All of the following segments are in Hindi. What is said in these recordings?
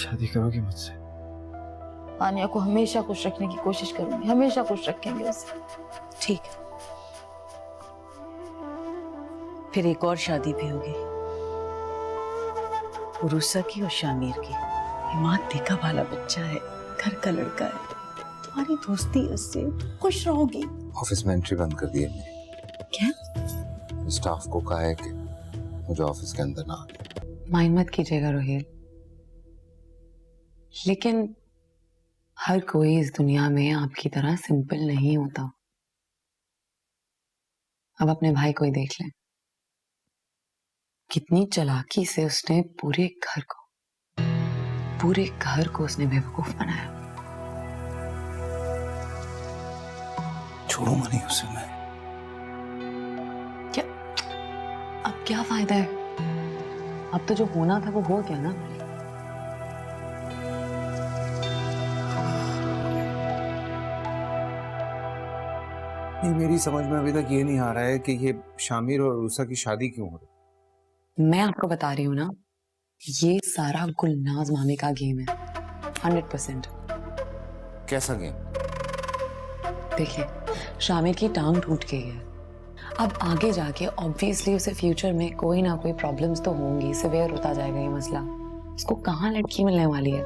शादी करोगी मुझसे? आनिया को हमेशा खुश रखने की कोशिश करूंगी, हमेशा खुश रखेंगे उसे। ठीक है, फिर एक और शादी भी होगी, उरुसा की और शामिर की। इमाद देखा भाला बच्चा है, घर का लड़का है, तुम्हारी दोस्ती है उससे, खुश रहोगी। ऑफिस में एंट्री बंद कर दी है मेरी। क्या? स्टाफ को कहा है कि मुझे ऑफिस के अंदर ना आने। माइंड मत कीजिएगा रोहित, लेकिन हर कोई इस दुनिया में आपकी तरह सिंपल नहीं होता। अब अपने भाई को ही देख लें, कितनी चालाकी से उसने पूरे घर को उसने बेवकूफ बनाया। छोड़ूंगा नहीं उसे मैं। क्या अब क्या फायदा है? अब तो जो होना था वो हो गया ना। नहीं, मेरी समझ में अभी तक ये नहीं आ रहा है कि ये शामिर और उरुसा की शादी क्यों हो रही। मैं आपको बता रही हूँ ना, ये सारा गुलनाज मामी का गेम है, 100%। कैसा गेम? देखिए, शामिर की टांग टूट गई है, अब आगे जाके ऑब्वियसली उसे फ्यूचर में कोई ना कोई प्रॉब्लम्स तो होंगी, सिवियर होता जाएगा ये मसला। उसको कहाँ लड़की मिलने वाली है?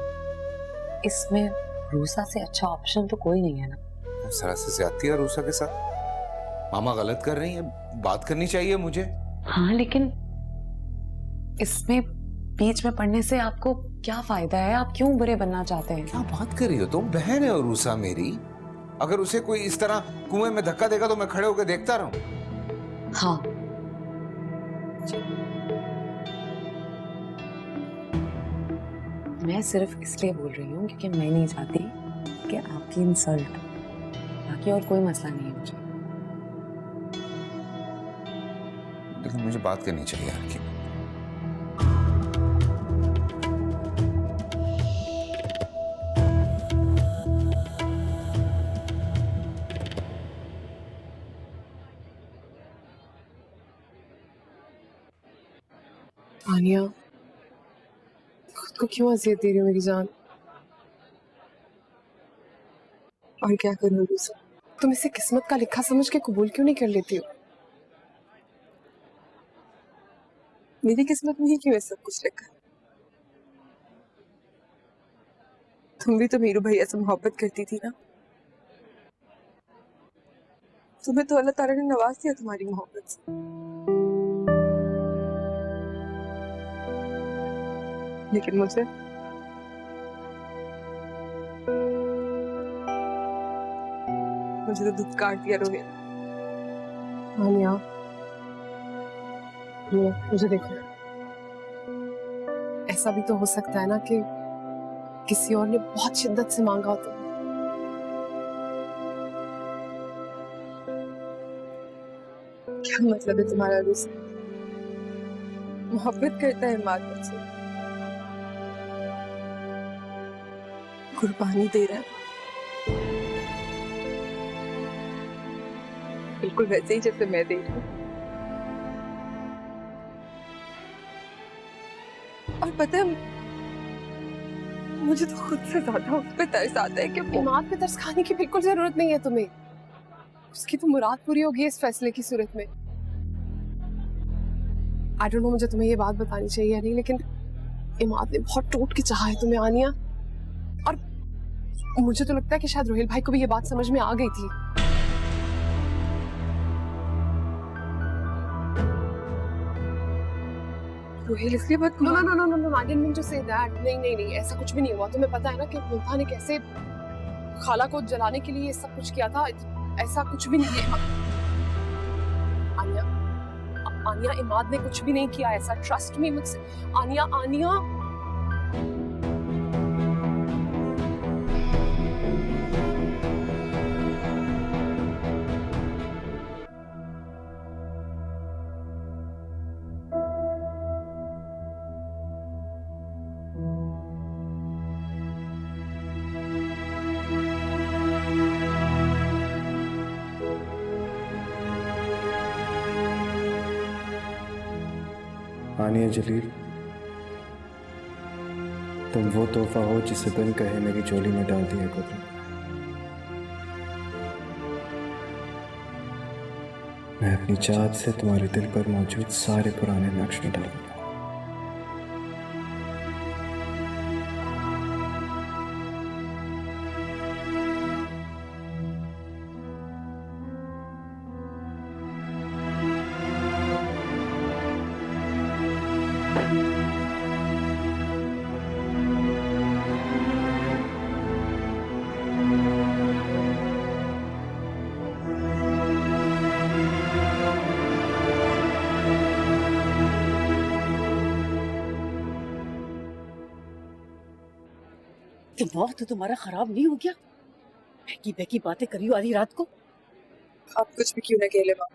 इसमें रूसा से अच्छा ऑप्शन तो कोई नहीं है ना। सरासर ज्यादती है रूसा के साथ। मामा गलत कर रही हैं, बात करनी चाहिए मुझे। हाँ, लेकिन इसमें बीच में पढ़ने से आपको क्या फायदा है? आप क्यों बुरे बनना चाहते हैं? क्या बात कर रही हो तुम? बहन है रूसा मेरी, अगर उसे कोई इस तरह कुएं में धक्का देगा तो मैं खड़े होकर देखता रहूं? हाँ, मैं सिर्फ इसलिए बोल रही हूँ क्योंकि मैं नहीं चाहती कि आपकी इंसल्ट, बाकी और कोई मसला नहीं है मुझे। लेकिन मुझे बात करनी चाहिए यार की। आनिया, खुद को क्यों अजियत दे रही हो मेरी जान? और क्या करूँ रूसा? तुम इसे किस्मत का लिखा समझ के कबूल क्यों नहीं कर लेती हो? मेरी किस्मत में ही क्यों है सब कुछ लिखा? तुम भी तो मीरू भैया से मोहब्बत करती थी ना? तुम्हें तो अल्लाह ताला ने नवाज दिया तुम्हारी मोहब्बत से। लेकिन मुझे तो दुख काट दिया रोहित। आनिया, मुझे देखो, ऐसा भी तो हो सकता है ना कि किसी और ने बहुत शिद्दत से मांगा हो तुम्हें। क्या मतलब है तुम्हारा रूसा? मोहब्बत करता है इमाद मुझसे, कुर्बानी दे रहा है, बिल्कुल वैसे ही जैसे मैं दे रही हूँ। और पता है, मुझे तो खुद से ज्यादा उस पे तरस आता है कि इमाद पे तरस खाने की बिल्कुल जरूरत नहीं है तुम्हें। उसकी तो मुराद पूरी होगी इस फैसले की सूरत में। आई डोंट नो मुझे तुम्हें ये बात बतानी चाहिए या नहीं, लेकिन इमाद ने बहुत टूट के चाहा है तुम्हें आनिया। और मुझे तो लगता है कि शायद रोहिल भाई को भी ये बात समझ में आ गई थी। रोहिल इसलिए बात no no no no no I didn't mean to say that. नहीं नहीं नहीं, ऐसा कुछ भी नहीं हुआ। तुम्हें पता है ना कि मुल्तान ने कैसे खाला को जलाने के लिए ये सब कुछ किया था। ऐसा कुछ भी नहीं है आनिया। आनिया, इमाद ने कुछ भी नहीं किया ऐसा, ट्रस्ट मी मुझसे। आनिया, आनिया, आनिया जलील, तुम वो तोहफा हो जिसे बिन कहे मेरी झोली में डाल दिया कुदरत। मैं अपनी चाहत से तुम्हारे दिल पर मौजूद सारे पुराने नक्श में डालूंगा। दिमाग तो तुम्हारा खराब नहीं हो गया? बहकी बहकी बातें करी हो आधी रात को। आप कुछ भी क्यों ना कह ले माँ,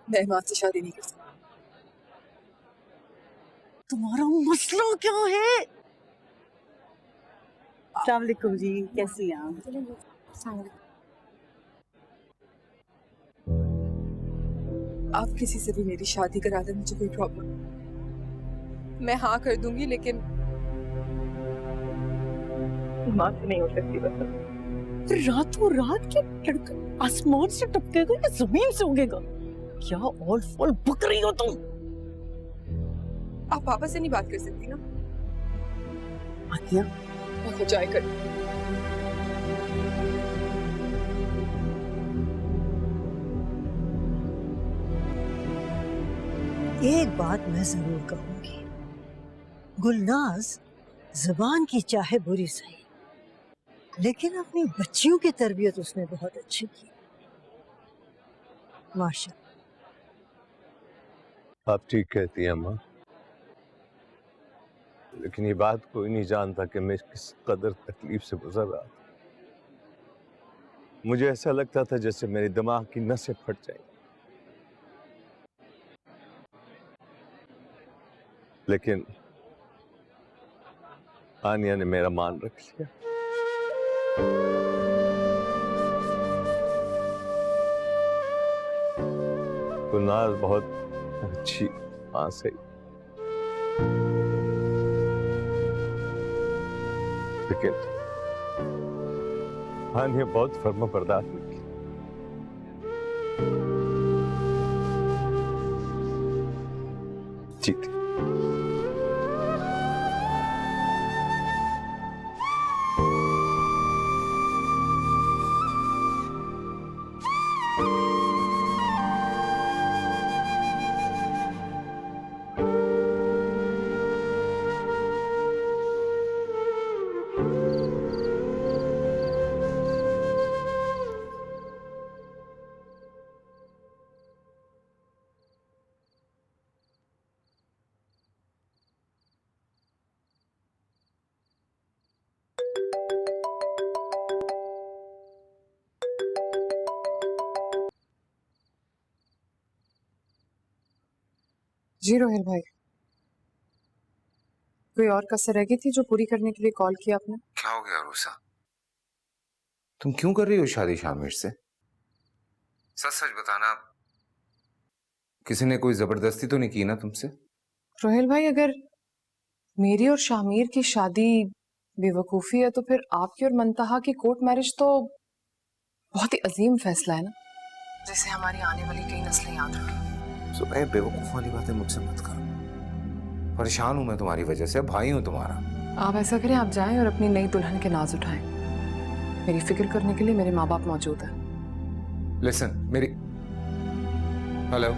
मैं माँ से शादी नहीं कर सकती। तुम्हारा मसला क्या है? अस्सलाम वालेकुम जी, कैसी हैं आप? आप किसी से भी मेरी शादी करा दें, मुझे कोई प्रॉब्लम, मैं हाँ कर दूंगी, लेकिन माँ से नहीं हो सकती बस। रातों रात के लड़का आसमान से टपकेगा या जमीन से उगेगा? क्या ऑल फॉल बक रही हो तुम? आप पापा से नहीं बात कर सकती ना? आतिया, मैं खुद जाए कर। एक बात मैं जरूर कहूंगी, गुलनाज जुबान की चाहे बुरी सही, लेकिन अपनी बच्चियों की तरबियत उसने बहुत अच्छी की, माशाअल्लाह। आप ठीक कहती हैं माँ, लेकिन ये बात कोई नहीं जानता कि मैं किस कदर तकलीफ से गुजर रहा था। मुझे ऐसा लगता था जैसे मेरे दिमाग की नसें फट जाएंगी, लेकिन आनिया ने मेरा मान रख लिया। गुलनाज बहुत अच्छी मां से, लेकिन आनिया बहुत फर्माबरदार निकली। जी थी। जी रोहिल भाई, कोई और कसर रह गई थी जो पूरी करने के लिए कॉल किया आपने? क्या हो गया रूसा? तुम क्यों कर रही हो शादी शामिर से? सच सच बताना, किसी ने कोई जबरदस्ती तो नहीं की ना तुमसे? रोहिल भाई, अगर मेरी और शामिर की शादी बेवकूफ़ी है तो फिर आपकी और मंतहा की कोर्ट मैरिज तो बहुत ही अजीम फैसला है ना, जिसे हमारी आने वाली कई नस्लें याद रखें। सुबह बेवकूफ वाली बातें मुझसे मत करो। परेशान हूं मैं तुम्हारी वजह से, भाई हूं तुम्हारा। आप ऐसा करें, आप जाएं और अपनी नई दुल्हन के नाज उठाएं। मेरी फिक्र करने के लिए मेरे माँ बाप मौजूद हैं। लिसन, मेरी हेलो,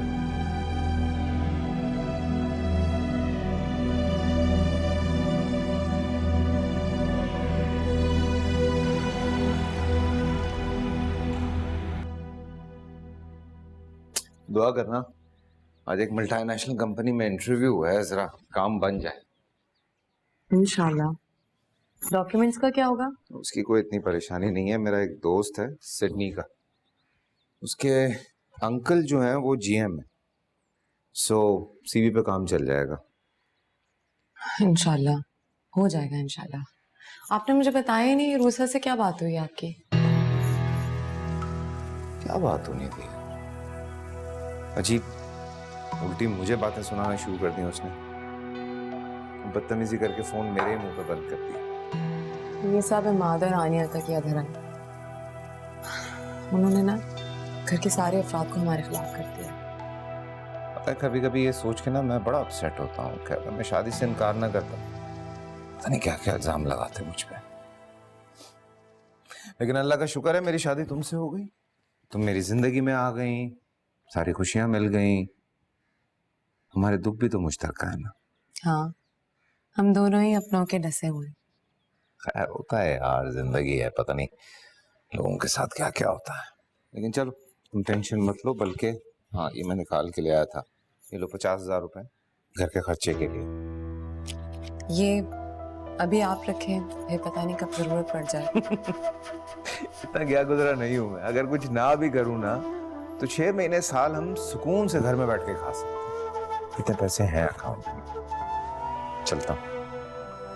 दुआ करना आज एक मल्टीनेशनल कंपनी में इंटरव्यू है, जरा काम बन जाए इंशाल्लाह। डॉक्यूमेंट्स का क्या होगा? उसकी कोई इतनी परेशानी नहीं है। मेरा एक दोस्त है सिडनी का, उसके अंकल जो हैं वो जीएम है, सो सीवी पे काम चल जाएगा। इंशाल्लाह हो जाएगा इंशाल्लाह। आपने मुझे बताया ही नहीं, रूसा से क्या बात हुई आपकी? क्या बात होनी थी? अजीब, उल्टी मुझे बातें सुनाना शुरू कर दी उसने। बदतमीजी करके फोन मेरे ही मुंह पे बंद कर दिया। ये सब इमाद और आनिया तक याद है। उन्होंने ना घर के सारे अफराद को हमारे खिलाफ कर दिया। पता है कभी कभी ये सोच के ना मैं बड़ा अपसेट होता हूँ कि अगर मैं शादी से इनकार ना करता, पता नहीं क्या क्या इल्जाम लगाते मुझ पे। लेकिन अल्लाह का शुक्र है मेरी शादी तुमसे हो गई, तुम मेरी जिंदगी में आ गई, सारी खुशियां मिल गई। हमारे दुख भी तो मुश्तरका है ना। हाँ, हम दोनों ही अपनों के डसे हुए। खैर होता है यार, जिंदगी है, पता नहीं लोगों के साथ क्या क्या होता है। लेकिन चलो तुम टेंशन मत लो, बल्कि हाँ ये मैं निकाल के ले आया था, ये लो 50,000 रुपए घर के खर्चे के लिए। ये अभी आप रखें, ये पता नहीं कब जरूरत पड़ जाए। इतना क्या गुजरा नहीं हूं मैं, अगर कुछ ना भी करूं ना तो 6 महीने साल हम सुकून से घर में बैठ के खा सकते हैं। इतने पैसे हैं अकाउंट में। चलता हूँ,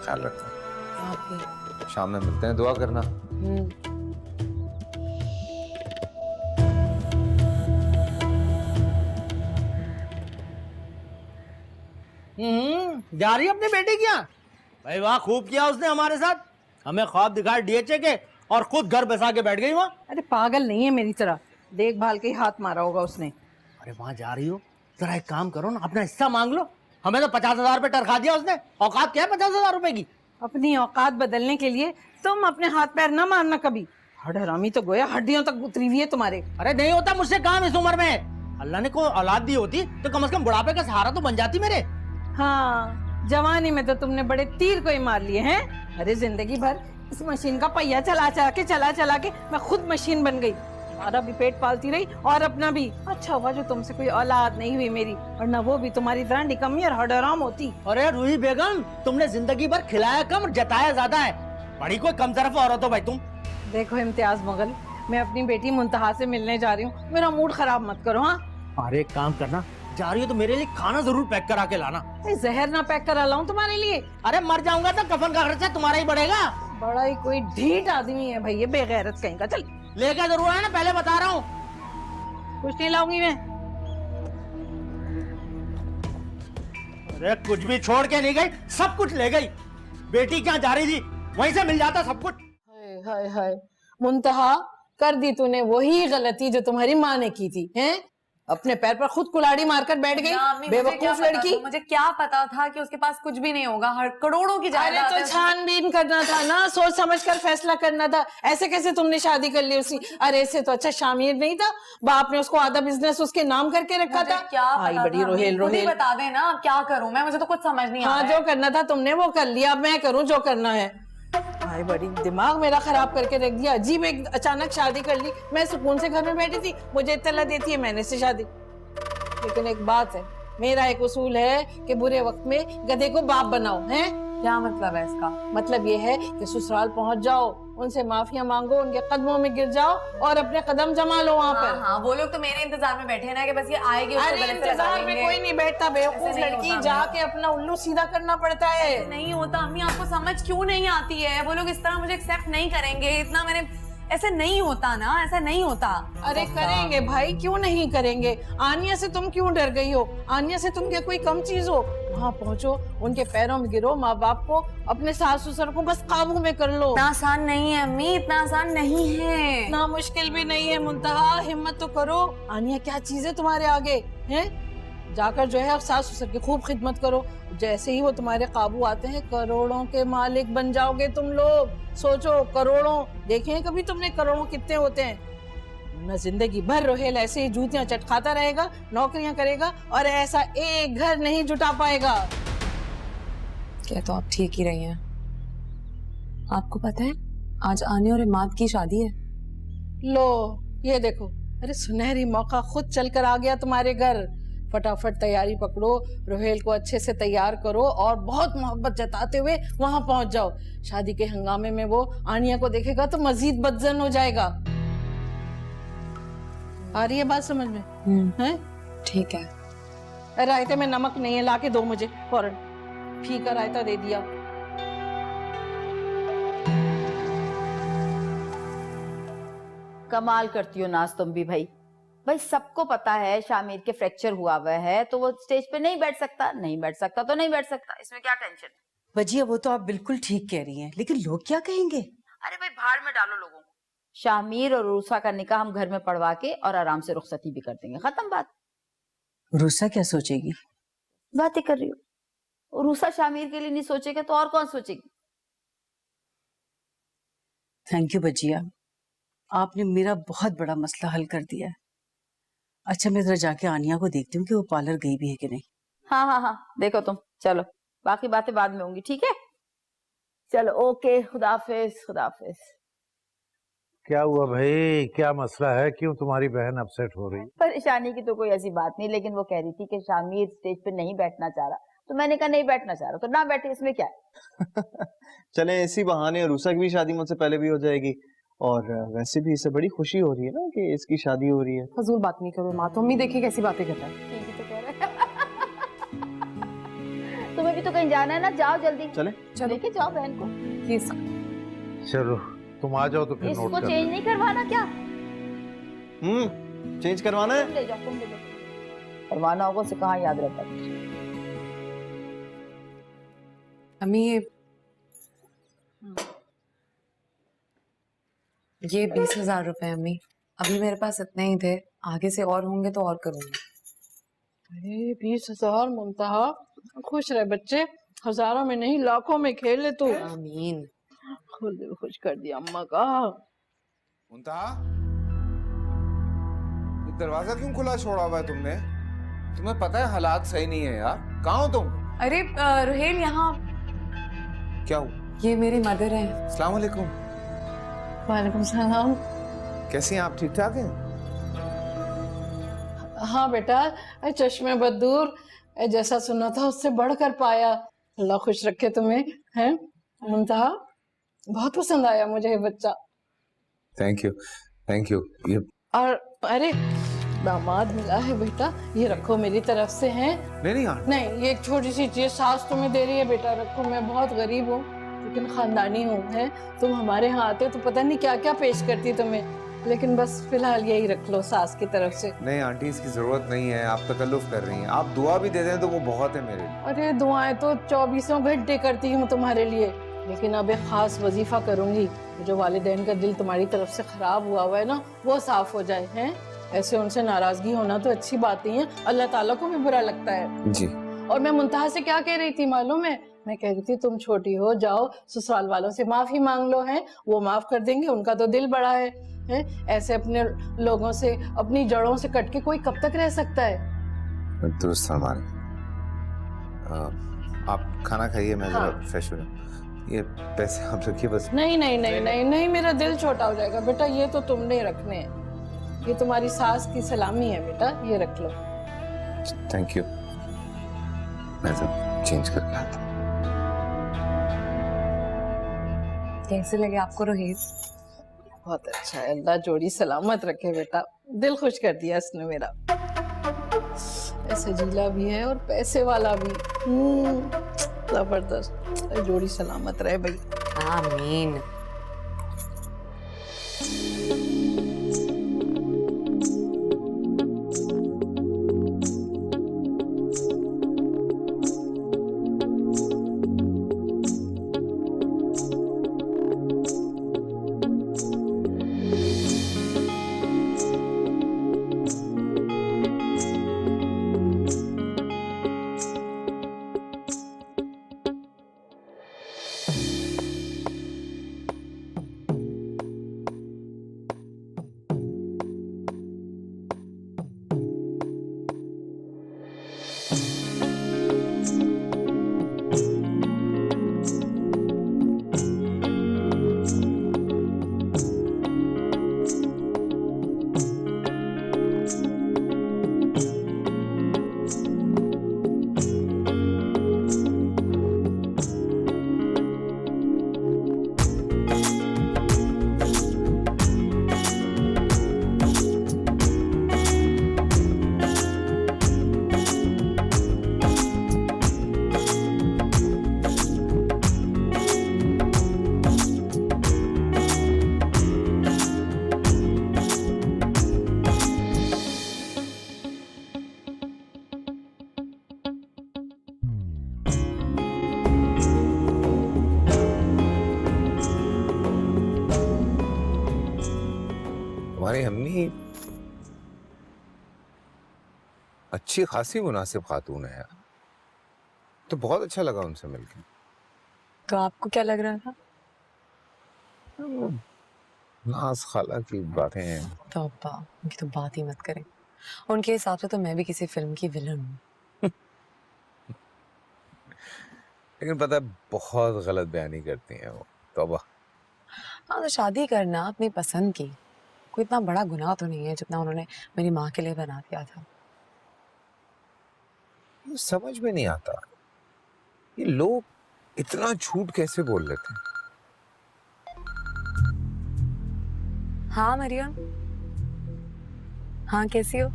ख्याल रखता हूँ। आप भी। शाम में मिलते हैं, दुआ करना। जा रही अपनी बेटी क्या? भाई वाह, खूब किया उसने हमारे साथ। हमें ख्वाब दिखाए डीएचए के और खुद घर बसा के बैठ गई वहाँ। अरे पागल नहीं है मेरी तरह, देखभाल के ही हाथ मारा होगा उसने। अरे वहाँ जा रही हो, जरा एक काम करो ना, अपना हिस्सा मांग लो। हमें तो 50,000 रुपए टरखा दिया उसने। औकात क्या है 50,000 रुपए की? अपनी औकात बदलने के लिए तुम अपने हाथ पैर ना मारना कभी। हरामी तो गोया हड्डियों तक उतरी हुई है तुम्हारे। अरे नहीं होता मुझसे काम इस उम्र में। अल्लाह ने कोई औलाद दी होती तो कम से कम बुढ़ापे का सहारा तो बन जाती मेरे। हाँ, जवानी में तो तुमने बड़े तीर को ही मार लिए हैं। अरे जिंदगी भर इस मशीन का पहिया चला चला के मैं खुद मशीन बन गई। तुम्हारा भी पेट पालती रही और अपना भी। अच्छा हुआ जो तुमसे कोई औलाद नहीं हुई मेरी, वरना वो भी तुम्हारी तरह निकम्मी और हडराम होती। अरे रूही बेगम, तुमने जिंदगी भर खिलाया कम और जताया ज्यादा है। बड़ी कोई कम तरफ औरत हो भाई तुम। देखो इम्तियाज मुगल, मैं अपनी बेटी मुंतहा से मिलने जा रही हूँ, मेरा मूड खराब मत करो। हाँ, अरे एक काम करना, जा रही हो तो मेरे लिए खाना जरूर पैक करा के लाना। जहर ना पैक करा लाऊं तुम्हारे लिए? अरे मर जाऊंगा तो कफन का खर्चा तुम्हारा ही बढ़ेगा। बड़ा ही कोई ढीठ आदमी है भाई ये, बेगैरत कहीं का। चल लेकर जरूर है ना, पहले बता रहा हूँ। कुछ नहीं लाऊंगी मैं। अरे कुछ भी छोड़ के नहीं गई, सब कुछ ले गई। बेटी क्या जा रही थी, वहीं से मिल जाता सब कुछ। हाय हाय हाय, मुंतहा कर दी तूने वही गलती जो तुम्हारी माँ ने की थी। हैं, अपने पैर पर खुद कुल्हाड़ी मारकर बैठ गई, बेवकूफ लड़की। मुझे क्या पता था कि उसके पास कुछ भी नहीं होगा, हर करोड़ों की जायदाद अरे तो छानबीन करना था ना, सोच समझकर फैसला करना था। ऐसे कैसे तुमने शादी कर ली उसकी? अरे इससे तो अच्छा शामिर नहीं था, बाप ने उसको आधा बिजनेस उसके नाम करके रखा था। क्या भाई बड़ी रोहेल रोहेल। बता देना अब क्या करूं मैं, मुझे तो कुछ समझ नहीं आ रहा है। हाँ, जो करना था तुमने वो कर लिया, अब मैं करूँ जो करना है। भाई बड़ी दिमाग मेरा खराब करके रख दिया। अजीब, एक अचानक शादी कर ली। मैं सुकून से घर में बैठी थी, मुझे इत्तला देती है मैंने से शादी। लेकिन एक बात है, मेरा एक उसूल है कि बुरे वक्त में गधे को बाप बनाओ। हैं, क्या मतलब है इसका? मतलब ये है कि ससुराल पहुंच जाओ, उनसे माफिया मांगो, उनके कदमों में गिर जाओ और अपने कदम जमा लो वहाँ पर। हाँ, वो लोग तो मेरे इंतजार में बैठे हैं ना कि बस ये आएगी। अरे इंतजार में कोई नहीं बैठता, बेवकूफ लड़की, जाके अपना उल्लू सीधा करना पड़ता है। नहीं होता अम्मी, आपको समझ क्यों नहीं आती है? वो लोग इस तरह मुझे एक्सेप्ट नहीं करेंगे, इतना मैंने, ऐसे नहीं होता ना, ऐसा नहीं होता। अरे करेंगे भाई, क्यों नहीं करेंगे? आनिया से तुम क्यों डर गई हो? आनिया से तुम क्या कोई कम चीज हो? वहाँ पहुँचो, उनके पैरों में गिरो, माँ बाप को, अपने सास ससुर को बस काबू में कर लो। इतना आसान नहीं है अम्मी, इतना आसान नहीं है। ना मुश्किल भी नहीं है मुंतहा, हिम्मत तो करो। आनिया क्या चीज है तुम्हारे आगे? हैं, जाकर जो है सास ससुर की खूब खिदमत करो। जैसे ही वो तुम्हारे काबू आते हैं, करोड़ों के मालिक बन जाओगे तुम लोग। सोचो, करोड़ों देखे कभी तुमने करोड़ों कितने होते हैं? न जिंदगी भर रोहेल ऐसे ही जूतियां चटखाता रहेगा, नौकरियां करेगा और ऐसा एक घर नहीं जुटा पाएगा। क्या तो आप ठीक ही रही हैं। आपको पता है आज आने और इमाद की शादी है। लो ये देखो, अरे सुनहरी मौका खुद चलकर आ गया तुम्हारे घर। फटाफट तैयारी पकड़ो, रोहेल को अच्छे से तैयार करो और बहुत मोहब्बत जताते हुए वहां पहुंच जाओ। शादी के हंगामे में वो आनिया को देखेगा तो मजीद बदजन हो जाएगा। आ रही है बात समझ में? हैं? ठीक है। रायते में नमक नहीं है, लाके दो मुझे फौरन। फीका रायता दे दिया। कमाल करती हो नाज तुम भी भाई। भाई सबको पता है शामिर के फ्रैक्चर हुआ है, तो वो स्टेज पे नहीं बैठ सकता, नहीं बैठ सकता तो नहीं बैठ सकता, इसमें क्या टेंशन है? भजिया वो तो आप बिल्कुल ठीक कह रही हैं, लेकिन लोग क्या कहेंगे? अरे भाई भाड़ में डालो लोगों को। शामिर और रूसा का निकाह हम घर में पढ़वा के और आराम से रुखसती भी कर देंगे, खत्म बात। रूसा क्या सोचेगी? बातें कर रही हो। रूसा शामिर के लिए नहीं सोचेगा तो और कौन सोचेगी? थैंक यू भजिया, आपने मेरा बहुत बड़ा मसला हल कर दिया है। अच्छा मैं जरा जाके आनिया को देखती हूँ कि वो पार्लर गई भी है कि नहीं। हाँ हाँ हाँ, देखो तुम, चलो बाकी बातें बाद में होंगी, ठीक है? चलो ओके, खुदा हाफिज, खुदा हाफिज। क्या हुआ भाई, क्या मसला है? क्यों तुम्हारी बहन अपसेट हो रही? परेशानी की तो कोई ऐसी बात नहीं, लेकिन वो कह रही थी कि शामिर स्टेज पे नहीं बैठना चाह रहा, तो मैंने कहा नहीं बैठना चाह रहा तो ना बैठे, इसमें क्या है। चले इसी बहाने रूसा की भी शादी मुझसे पहले भी हो जाएगी, और वैसे भी इसे बड़ी खुशी हो रही है ना कि इसकी शादी हो रही है। फजूल बात नहीं करो माँ, तुम भी देखिए कैसी बातें कर रहा है। ठीक ही तो कह रहे हैं। तुम्हें भी तो कहीं जाना है ना, जाओ जल्दी। चले चलो लेके जाओ बहन को। प्लीज। चलो तुम आ जाओ तो फिर इसको नोट कर चेंज नहीं करवाना क्या? चेंज करवाना है। तुम ले जाओ, तुम ले जाओ। करवाना होगा उसे कहाँ याद रहता है। अम्मी ये 20,000 रुपए अम्मी, अभी मेरे पास इतने ही थे, आगे से और होंगे तो और करूंगी। अरे 20,000 मुंतहा, खुश रहे बच्चे, हजारों में नहीं लाखों में खेले तू। आमीन। खुद दिल खुश कर दिया अम्मा का। मुंतहा, ये दरवाजा क्यों खुला छोड़ा हुआ है तुमने? तुम्हें पता है हालात सही नहीं है यार। कहाँ हो तुम? अरे रुहेल यहाँ। क्या हुआ? ये मेरी मदर है। अस्सलाम वालेकुम। वालेकुम सलाम। कैसी हैं आप? ठीक ठाक हैं? हाँ बेटा, चश्मे बदूर जैसा सुना था उससे बढ़कर पाया। अल्लाह खुश रखे तुम्हें। हैं मुंतहा, बहुत पसंद आया मुझे ये बच्चा। Thank you, thank you. ये और अरे दामाद मिला है बेटा, ये रखो मेरी तरफ से। हैं नहीं यार, नहीं, ये एक छोटी सी चीज सास तुम्हें दे रही है बेटा, रखो। मैं बहुत गरीब हूँ लेकिन खानदानी हूँ। है तुम हमारे यहाँ आते तो पता नहीं क्या क्या पेश करती तुम्हें, लेकिन बस फिलहाल यही रख लो सास की तरफ से। नहीं आंटी, इसकी जरूरत नहीं है, आप तकल्लुफ कर रही हैं। आप दुआ भी दे दें तो वो बहुत है मेरे लिए। अरे दुआएं तो 24 घंटे करती हूँ तुम्हारे लिए, लेकिन अब एक खास वजीफा करूंगी, जो वालिदैन का दिल तुम्हारी तरफ से खराब हुआ है ना, वो साफ हो जाए। हैं ऐसे उनसे नाराजगी होना तो अच्छी बात नहीं है, अल्लाह ताला को भी बुरा लगता है जी। और मैं मुंतहा से क्या कह रही थी मालूम है? मैं कह रही थी तुम छोटी हो, जाओ ससुराल वालों से माफी मांग लो। है वो माफ कर देंगे, उनका तो दिल बड़ा है। ऐसे अपने लोगों से, अपनी जड़ों से कट के कोई कब तक रह सकता है? दुरुस्त फरमान। आप खाना खाइए, मैं जरा फ्रेश हो जाऊं। ये पैसे आप रखिए बस। नहीं नहीं नहीं नहीं नहीं, मेरा दिल छोटा हो जाएगा बेटा, ये तो तुमने रखने हैं, ये तुम्हारी सास की सलामी है बेटा, ये रख लो। Thank you. मैं सब चेंज कर लाता हूं। कैसे लगे आपको रोहित? बहुत अच्छा है, अल्लाह जोड़ी सलामत रखे बेटा, दिल खुश कर दिया इसने मेरा। ऐसे जीला भी है और पैसे वाला भी। जबरदस्त, जोड़ी सलामत रहे भाई। आमीन। तुम्हारी अम्मी अच्छी खासी मुनासिब खातून है यार, तो बहुत अच्छा लगा उनसे मिलकर। तो आपको क्या लग रहा था? नाज खाला की बातें हैं। तौबा, उनकी तो बात ही मत करें। उनके हिसाब से तो मैं भी किसी फिल्म की विलन हूँ। लेकिन पता है बहुत गलत बयानी करती हैं वो। तौबा। हाँ, तो शादी करना अपनी पसंद की कोई इतना बड़ा गुनाह तो नहीं है जितना उन्होंने मेरी माँ के लिए बना दिया था। ये समझ में नहीं आता, ये लोग इतना झूठ कैसे बोल लेते हैं। हाँ मरियम, हाँ कैसी हो?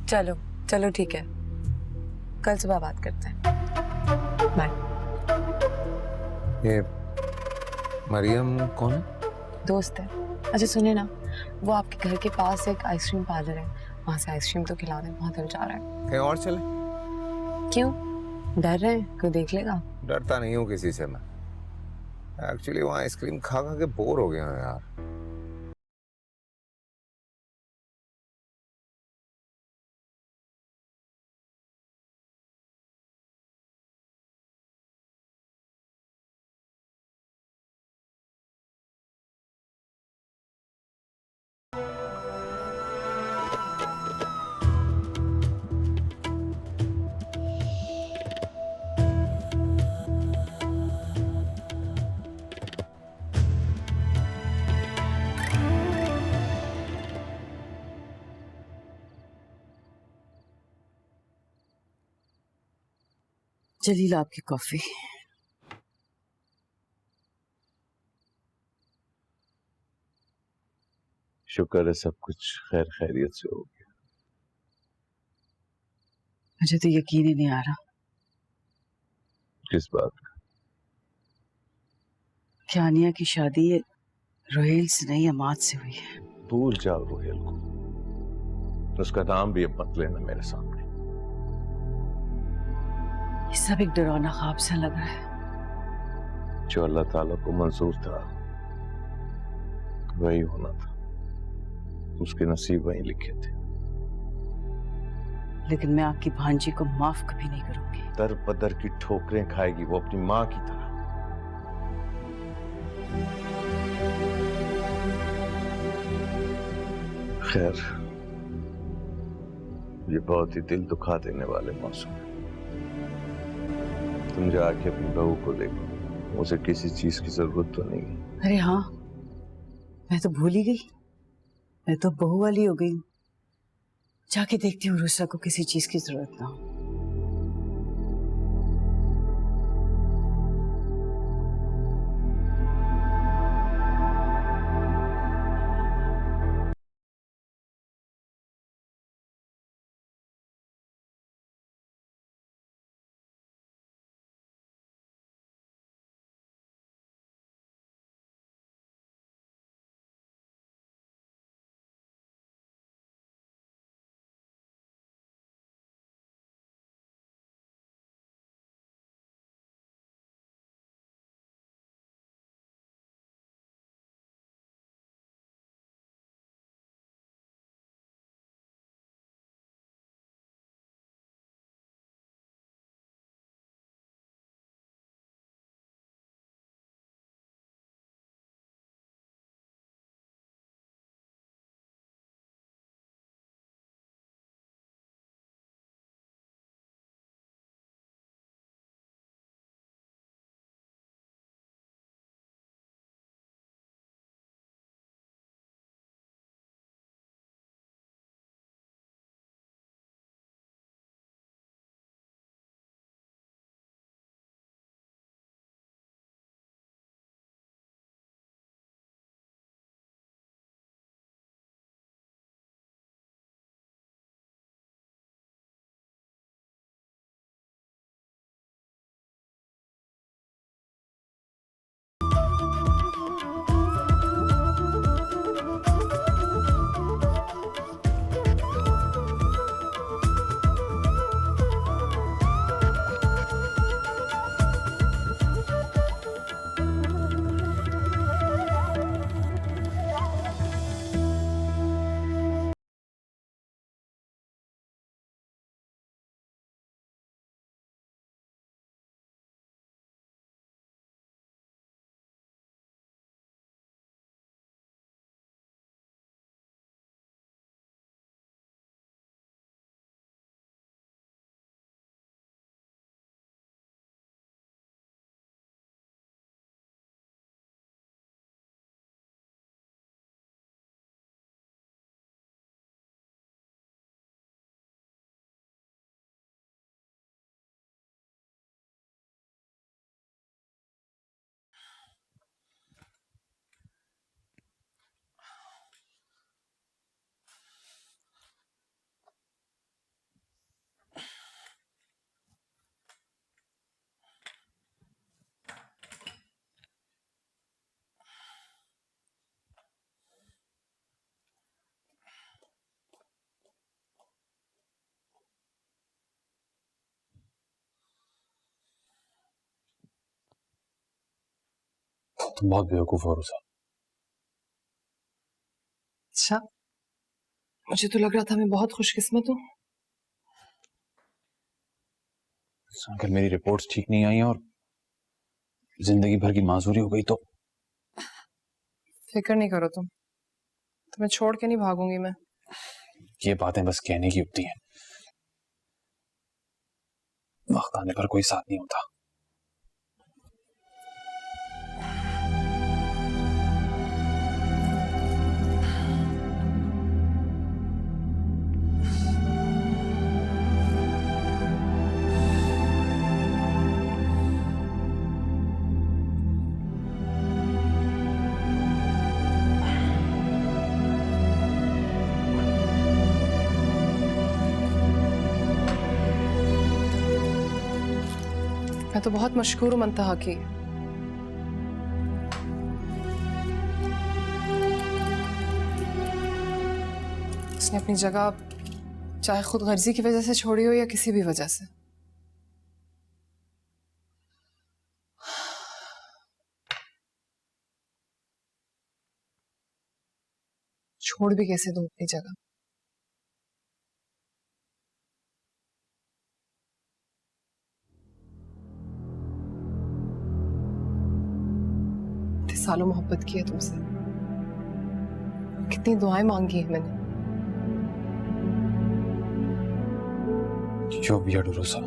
चलो चलो ठीक है, कल सुबह बात करते हैं। बाय। ये मरियम कौन है? दोस्त है। अच्छा सुनिए ना, वो आपके घर के पास एक आइसक्रीम पार्लर है, वहां से आइसक्रीम तो खिला दें, बहुत दिल चाह रहा है। कहीं और चले? क्यों, डर रहे हैं कोई देख लेगा? डरता नहीं हूँ किसी से मैं, एक्चुअली वहाँ आइसक्रीम खा खा के बोर हो गया हूँ यार। जलील आपकी कॉफी। शुक्र है सब कुछ खैर खैरियत से हो गया। मुझे तो यकीन ही नहीं आ रहा किस बात का? कि आनिया की शादी रोहेल से नहीं अमाद से हुई है। भूल जाओ रोहेल को, उसका नाम भी अब मत लेना मेरे सामने। ये सब एक डरावना ख्वाब सा लग रहा है। जो अल्लाह ताला को मंजूर था वही होना था, उसके नसीब वही लिखे थे। लेकिन मैं आपकी भांजी को माफ कभी नहीं करूंगी। दर बदर की ठोकरें खाएगी वो अपनी माँ की तरह। खैर, ये बहुत ही दिल दुखा देने वाले मौसम है। तुम जाके अपनी बहू को देखो, उसे किसी चीज की जरूरत तो नहीं है। अरे हाँ, मैं तो भूल ही गई, मैं तो बहू वाली हो गई। जाके देखती हूँ रुसा को किसी चीज की जरूरत ना हो। तुम बहुत बेवकूफ हो रूसा। अच्छा, मुझे तो लग रहा था मैं बहुत खुशकिस्मत हूँ। अगर मेरी रिपोर्ट्स ठीक नहीं आई और जिंदगी भर की माजूरी हो गई तो? फिक्र नहीं करो तुम, तुम्हें छोड़ के नहीं भागूंगी मैं। ये बातें बस कहने की होती हैं, वक्त आने पर कोई साथ नहीं होता। मैं तो बहुत मशकूर हूँ मंतहा की। उसने अपनी जगह चाहे खुद गर्जी की वजह से छोड़ी हो या किसी भी वजह से। छोड़ भी कैसे दूं अपनी जगह? सालों मोहब्बत की है तुमसे, कितनी दुआएं मांगी है मैंने। जो वियर्ड रूसा।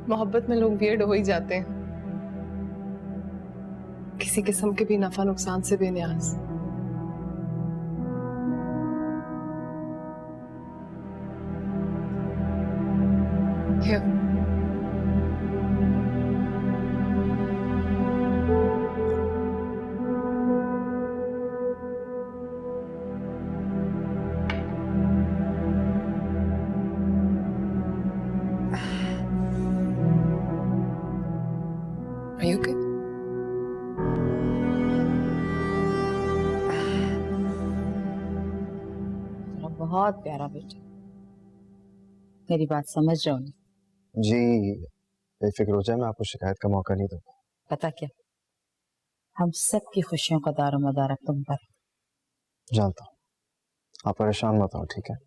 मोहब्बत में लोग वियर्ड हो ही जाते हैं, किसी किस्म के भी नफा नुकसान से बेनियाज। Are you okay? बहुत प्यारा बेटा, मेरी बात समझ रहे हो ना? जी बेफिक्र हो जाए, मैं आपको शिकायत का मौका नहीं दूंगा। पता क्या, हम सब की खुशियों का दारोमदार अब तुम पर। जानता हूँ, आप परेशान मत हो, ठीक है?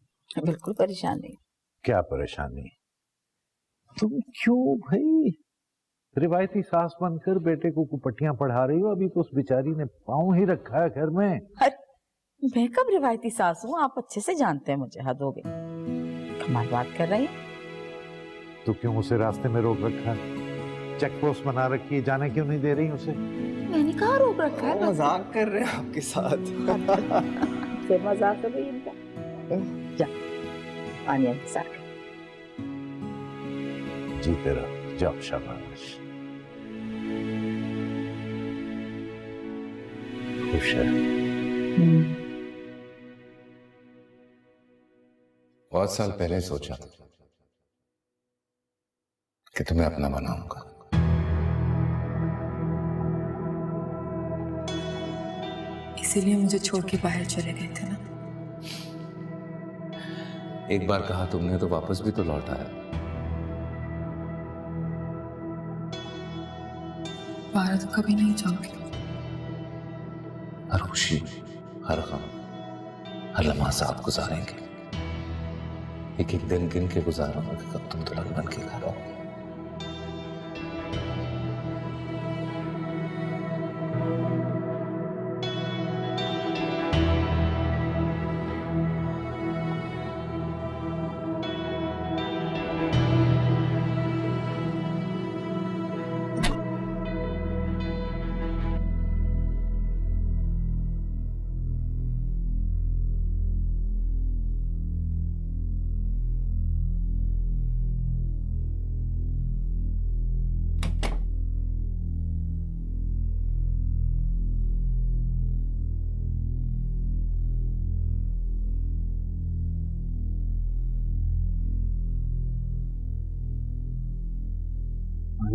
बिल्कुल परेशान नहीं। क्या परेशानी? तुम क्यों भाई रिवायती सास बनकर बेटे को कुपट्टियां पढ़ा रही हो? अभी तो उस बेचारी ने पाँव ही रखा है घर में। अरे मैं कब रिवायती सास हूँ? आप अच्छे से जानते हैं मुझे, हद हो गई। कमाल बात कर रही है। तो क्यों उसे रास्ते में रोक रखा है? चेक पोस्ट बना रखी है, जाने क्यों नहीं दे रही उसे? मैंने कहा रोक रखा है? मजाक कर रहे हैं आपके साथ। फिर मजाक कर रही इनका। जा पानी इंतजार कर। जीते रहो, जाओ, शाबाश। खुश है? बहुत साल पहले सोचा कि तुम्हें अपना बनाऊंगा। इसीलिए मुझे छोड़ के बाहर चले गए थे ना। एक बार कहा तुमने तो वापस भी तो लौट आया। बाहर तो कभी नहीं जाओगे। हर खुशी, हर गम, हर लम्हा साथ गुजारेंगे। एक एक दिन गिन के गुजारूंगा कि कब तुम दुल्हन बन के घर आओगे।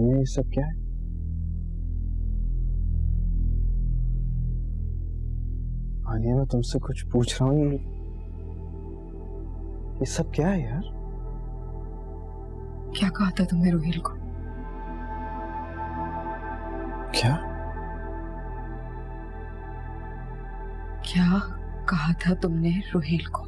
ये सब क्या है? आनिया, मैं तुमसे कुछ पूछ रहा हूँ, ये सब क्या है यार? क्या कहा था तुमने रोहिल को? क्या? क्या कहा था तुमने रोहिल को?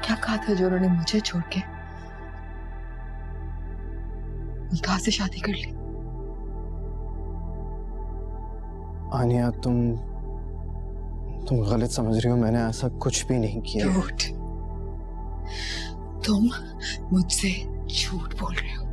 क्या कहा था जो उन्होंने मुझे छोड़ के मुल्ताहा से शादी कर ली? आनिया, तुम गलत समझ रही हो। मैंने ऐसा कुछ भी नहीं किया। झूठ। तुम मुझसे झूठ बोल रहे हो।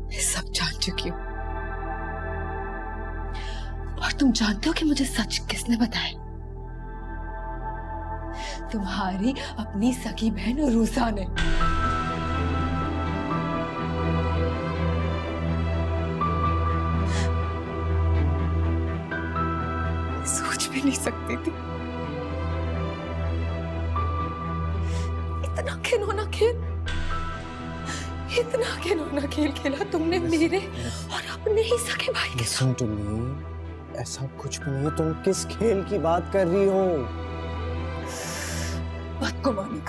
मैं सब जान चुकी हूँ। और तुम जानते हो कि मुझे सच किसने बताया? तुम्हारी अपनी सगी बहन रूसा ने। सोच भी नहीं सकती थी इतना घिनौना खेल, इतना घिनौना खेल खेला तुमने मेरे और अपने ही सगे भाई के साथ। Listen to me, ऐसा कुछ भी नहीं है। तुम किस खेल की बात कर रही हो? बदगुमानी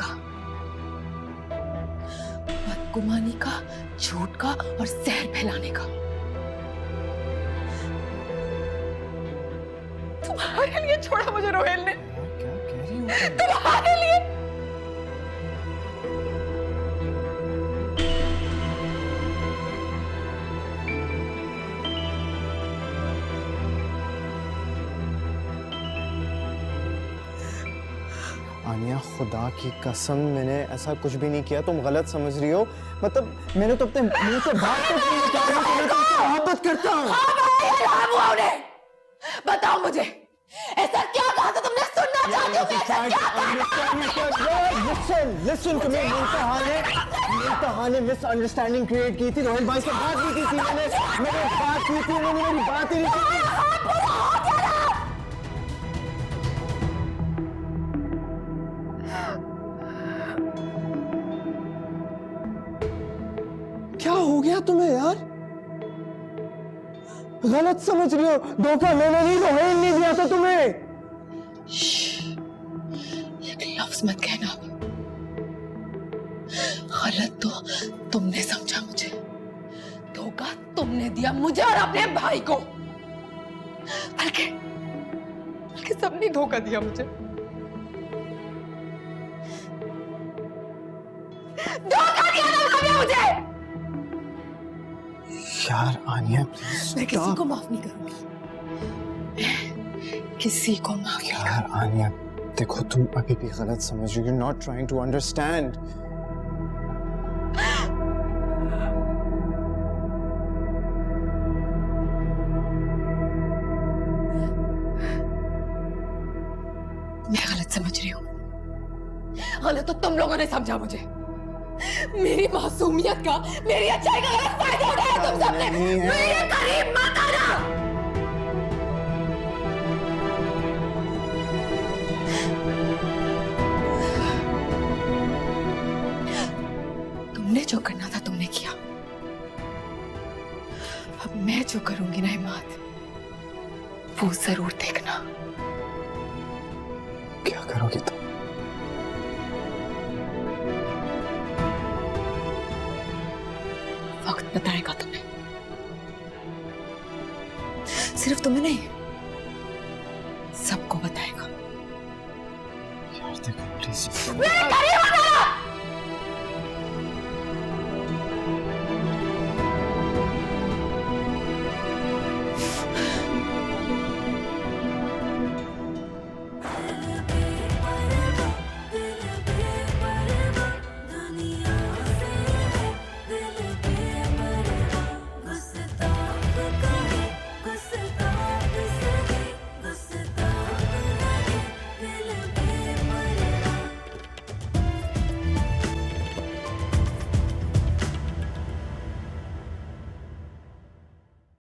का, झूठ का और जहर फैलाने का। तुम्हारे लिए छोड़ा मुझे रोहेल ने। क्या कह रही हो? तुम्हारे लिए। आनिया, खुदा की कसम, मैंने ऐसा कुछ भी नहीं किया। तुम गलत समझ रही हो। मतलब मैंने तो अपने मुंह से बात तक नहीं निकाली कि मैं तुमसे मोहब्बत करता हूँ। बताओ मुझे, ऐसा क्या कहा था तुमने? सुनना चाहती हूँ। ऐसा क्या कहा? Listen to me, मुल्ताहा ने मिसअंडरस्टैंडिंग क्रिएट की थी। रोहिल भाई से बात भी की थी मैंने बात की थी। उन्होंने मेरी बात ही नहीं सुनी। क्या हो गया तुम्हें यार? गलत समझ रही हो। धोखा मैंने नहीं, रोहिल नहीं दिया था तुम्हें। एक लफ्ज मत कहना। गलत तो तुमने समझा मुझे, धोखा तुमने दिया मुझे और अपने भाई को। बल्कि सबने धोखा दिया मुझे। धोखा दिया ना सबने मुझे। यार आनिया, मैं किसी को माफ नहीं करूंगी। मैं किसी को माफ नहीं करूंगी। यार आनिया, देखो तुम अभी भी गलत समझ रही हो। You're not trying to understand. मैं गलत समझ रही हूँ। गलत तो तुम लोगों ने समझा मुझे। मेरी मासूमियत का, मेरी अच्छाई का गलत फायदा उठाया तुम सबने। मेरे करीब मत आना। तुमने जो करना था तुमने किया। अब मैं जो करूंगी ना हिम्मत, वो जरूर देखना। क्या करोगी तुम? वक्त बताएगा तुम्हें। सिर्फ तुम्हें नहीं,